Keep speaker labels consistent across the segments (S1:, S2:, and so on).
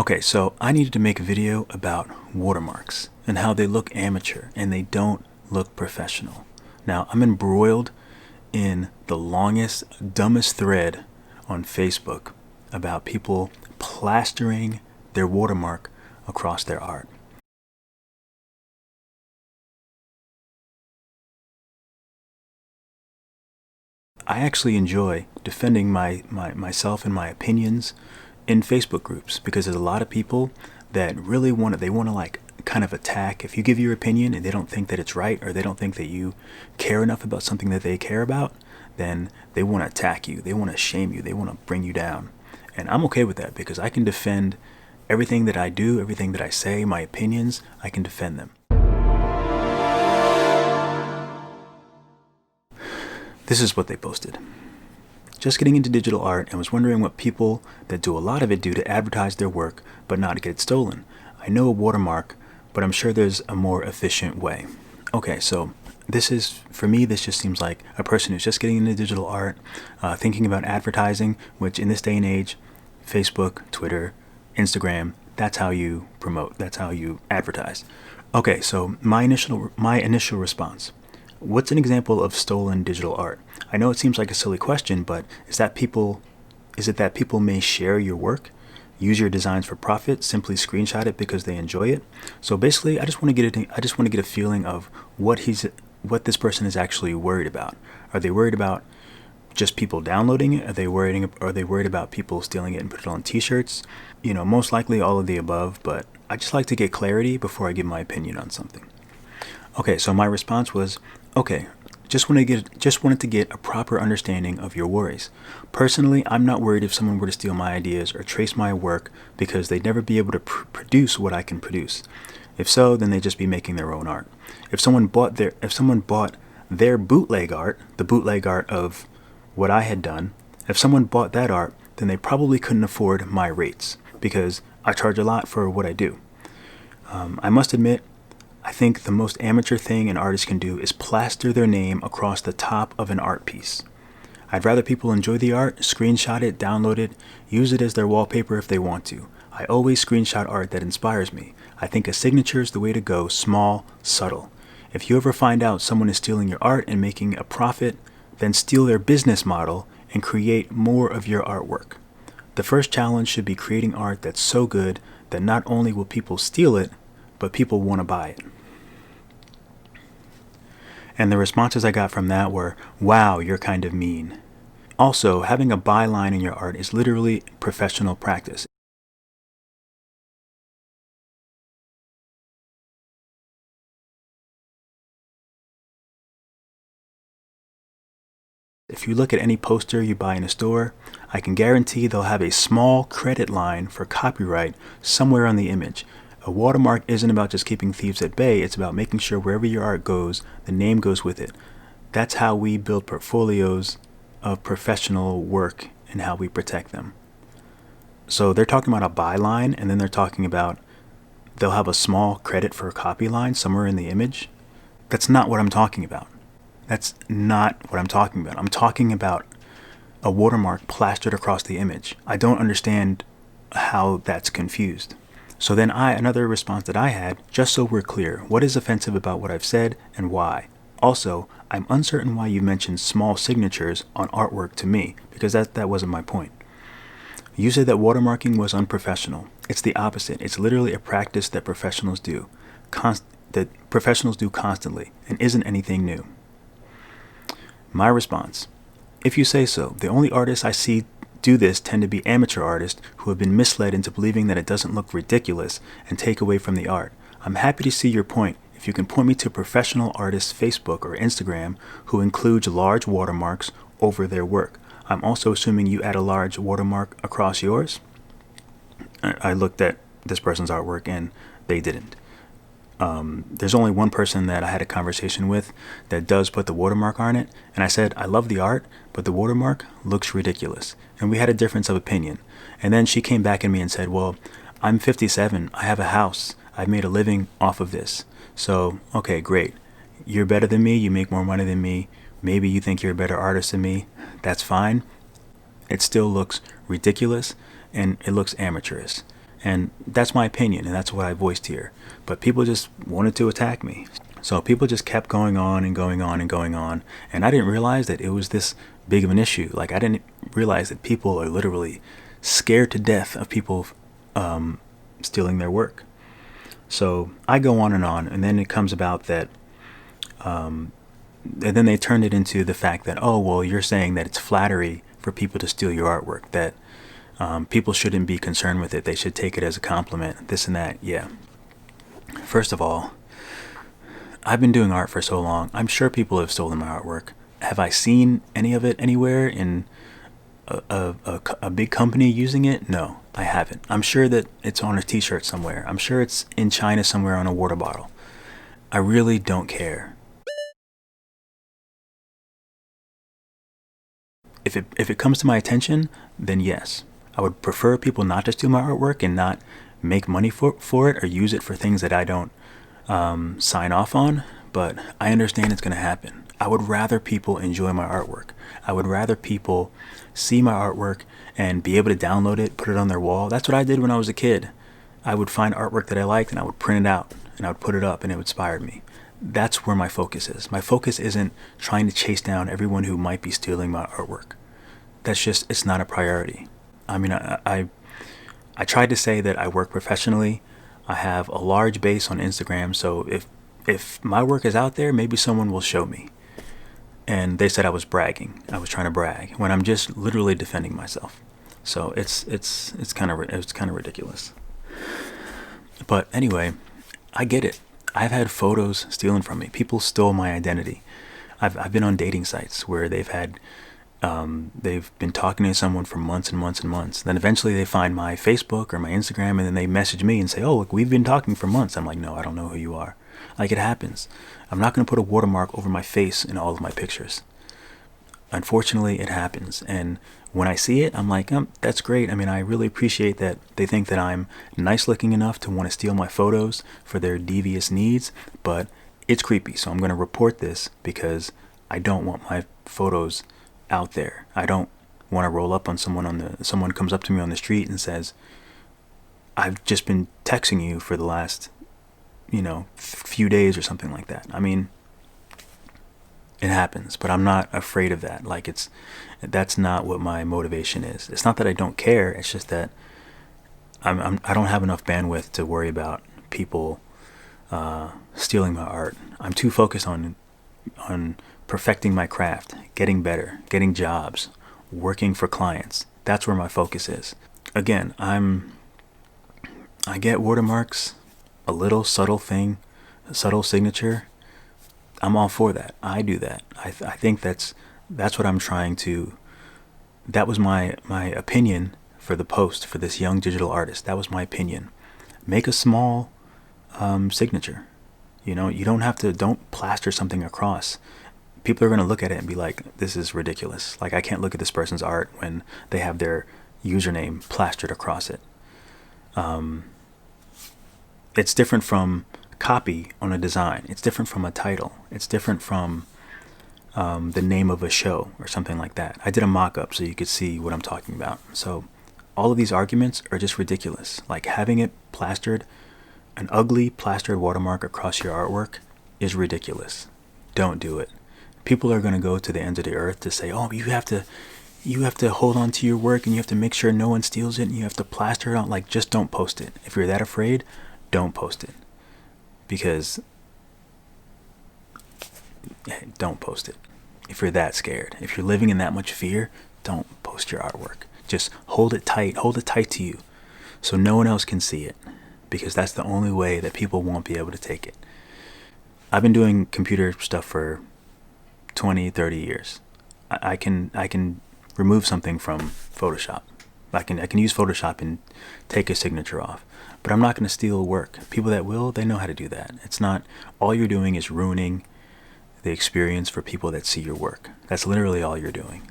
S1: Okay, so I needed to make a video about watermarks and how they look amateur and they don't look professional. Now, I'm embroiled in the longest, dumbest thread on Facebook about people plastering their watermark across their art. I actually enjoy defending myself and my opinions in Facebook groups because there's a lot of people that really want to like kind of attack. If you give your opinion and they don't think that it's right or they don't think that you care enough about something that they care about, then they want to attack you. They want to shame you. They want to bring you down. And I'm okay with that because I can defend everything that I do, everything that I say, my opinions, I can defend them. This is what they posted. Just getting into digital art and was wondering what people that do a lot of it do to advertise their work but not get it stolen. I know a watermark, but I'm sure there's a more efficient way. Okay, so for me, this just seems like a person who's just getting into digital art, thinking about advertising, which in this day and age, Facebook, Twitter, Instagram, that's how you promote, that's how you advertise. Okay, so my initial response. What's an example of stolen digital art? I know it seems like a silly question, but is it that people may share your work, use your designs for profit, simply screenshot it because they enjoy it? So basically, I just want to get a feeling of what this person is actually worried about. Are they worried about just people downloading it? Are they worried about people stealing it and put it on t-shirts? Most likely all of the above, but I just like to get clarity before I give my opinion on something. Okay, so my response was, okay, just wanted to get a proper understanding of your worries. Personally, I'm not worried if someone were to steal my ideas or trace my work because they'd never be able to produce what I can produce. If so, then they'd just be making their own art. If someone bought their bootleg art, the bootleg art of what I had done, if someone bought that art, then they probably couldn't afford my rates because I charge a lot for what I do. I must admit, I think the most amateur thing an artist can do is plaster their name across the top of an art piece. I'd rather people enjoy the art, screenshot it, download it, use it as their wallpaper if they want to. I always screenshot art that inspires me. I think a signature is the way to go, small, subtle. If you ever find out someone is stealing your art and making a profit, then steal their business model and create more of your artwork. The first challenge should be creating art that's so good that not only will people steal it, but people want to buy it. And the responses I got from that were, wow, you're kind of mean. Also, having a byline in your art is literally professional practice. If you look at any poster you buy in a store, I can guarantee they'll have a small credit line for copyright somewhere on the image. A watermark isn't about just keeping thieves at bay, it's about making sure wherever your art goes, the name goes with it. That's how we build portfolios of professional work and how we protect them. So they're talking about a byline, and then they're talking about they'll have a small credit for a copy line somewhere in the image. That's not what I'm talking about. That's not what I'm talking about. I'm talking about a watermark plastered across the image. I don't understand how that's confused. So then another response that I had, just so we're clear, what is offensive about what I've said and why? Also, I'm uncertain why you mentioned small signatures on artwork to me, because that wasn't my point. You said that watermarking was unprofessional. It's the opposite. It's literally a practice that professionals do constantly and isn't anything new. My response, if you say so, the only artists I see do this tend to be amateur artists who have been misled into believing that it doesn't look ridiculous and take away from the art. I'm happy to see your point. If you can point me to professional artists' Facebook or Instagram who include large watermarks over their work. I'm also assuming you add a large watermark across yours. I looked at this person's artwork and they didn't. There's only one person that I had a conversation with that does put the watermark on it, and I said, I love the art, but the watermark looks ridiculous. And we had a difference of opinion. And then she came back at me and said, well, I'm 57, I have a house, I've made a living off of this. So, okay, great. You're better than me, you make more money than me, maybe you think you're a better artist than me, that's fine. It still looks ridiculous, and it looks amateurish. And that's my opinion, and that's what I voiced here. But people just wanted to attack me. So people just kept going on and going on and going on. And I didn't realize that it was this big of an issue. Like, I didn't realize that people are literally scared to death of people stealing their work. So I go on, and then it comes about that, and then they turned it into the fact that, oh, well, you're saying that it's flattery for people to steal your artwork, that people shouldn't be concerned with it. They should take it as a compliment, this and that. Yeah. First of all, I've been doing art for so long. I'm sure people have stolen my artwork. Have I seen any of it anywhere in a big company using it? No, I haven't. I'm sure that it's on a t-shirt somewhere. I'm sure it's in China somewhere on a water bottle. I really don't care. If it comes to my attention, then yes. I would prefer people not to steal my artwork and not make money for it or use it for things that I don't sign off on, but I understand it's going to happen. I would rather people enjoy my artwork. I would rather people see my artwork and be able to download it, put it on their wall. That's what I did when I was a kid. I would find artwork that I liked and I would print it out and I would put it up, and it inspired me. That's where my focus is. My focus isn't trying to chase down everyone who might be stealing my artwork. It's not a priority. I mean, I tried to say that I work professionally. I have a large base on Instagram, so if my work is out there, maybe someone will show me. And they said I was bragging. I was trying to brag when I'm just literally defending myself. So it's kind of ridiculous. But anyway, I get it. I've had photos stolen from me. People stole my identity. I've been on dating sites where they've been talking to someone for months and months and months. Then eventually they find my Facebook or my Instagram, and then they message me and say, oh, look, we've been talking for months. I'm like, no, I don't know who you are. Like, it happens. I'm not going to put a watermark over my face in all of my pictures. Unfortunately, it happens. And when I see it, I'm like, that's great. I mean, I really appreciate that they think that I'm nice looking enough to want to steal my photos for their devious needs, but it's creepy. So I'm going to report this because I don't want my photos out there. I don't want to roll up on someone comes up to me on the street and says, I've just been texting you for the last, few days or something like that. I mean, it happens, but I'm not afraid of that. Like, that's not what my motivation is. It's not that I don't care. It's just that I don't have enough bandwidth to worry about people stealing my art. I'm too focused on perfecting my craft, getting better, getting jobs, working for clients. That's where my focus is. Again, I get watermarks, a little subtle thing, a subtle signature. I'm all for that. I do that. I think that's what I'm trying to. That was my opinion for the post for this young digital artist. That was my opinion. Make a small signature. You don't plaster something across. People are going to look at it and be like, this is ridiculous. Like, I can't look at this person's art when they have their username plastered across it. It's different from copy on a design. It's different from a title. It's different from the name of a show or something like that. I did a mock-up so you could see what I'm talking about. So all of these arguments are just ridiculous. Like, having it plastered, an ugly plastered watermark across your artwork is ridiculous. Don't do it. People are going to go to the ends of the earth to say, oh, you have to hold on to your work and you have to make sure no one steals it and you have to plaster it on. Like, just don't post it. If you're that afraid, don't post it. Because don't post it. If you're that scared, if you're living in that much fear, don't post your artwork. Just hold it tight to you so no one else can see it, because that's the only way that people won't be able to take it. I've been doing computer stuff for 20, 30 years. I can remove something from Photoshop. I can use Photoshop and take a signature off. But I'm not going to steal work. People that will, they know how to do that. It's not, all you're doing is ruining the experience for people that see your work. That's literally all you're doing.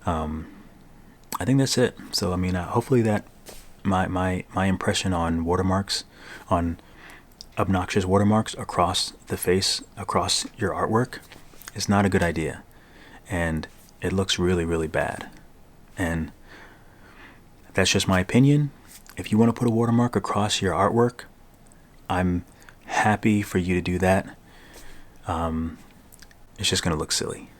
S1: I think that's it. So, I mean, hopefully that my impression on watermarks, on obnoxious watermarks across the face, across your artwork, is not a good idea. And it looks really, really bad. And that's just my opinion. If you want to put a watermark across your artwork, I'm happy for you to do that. It's just going to look silly.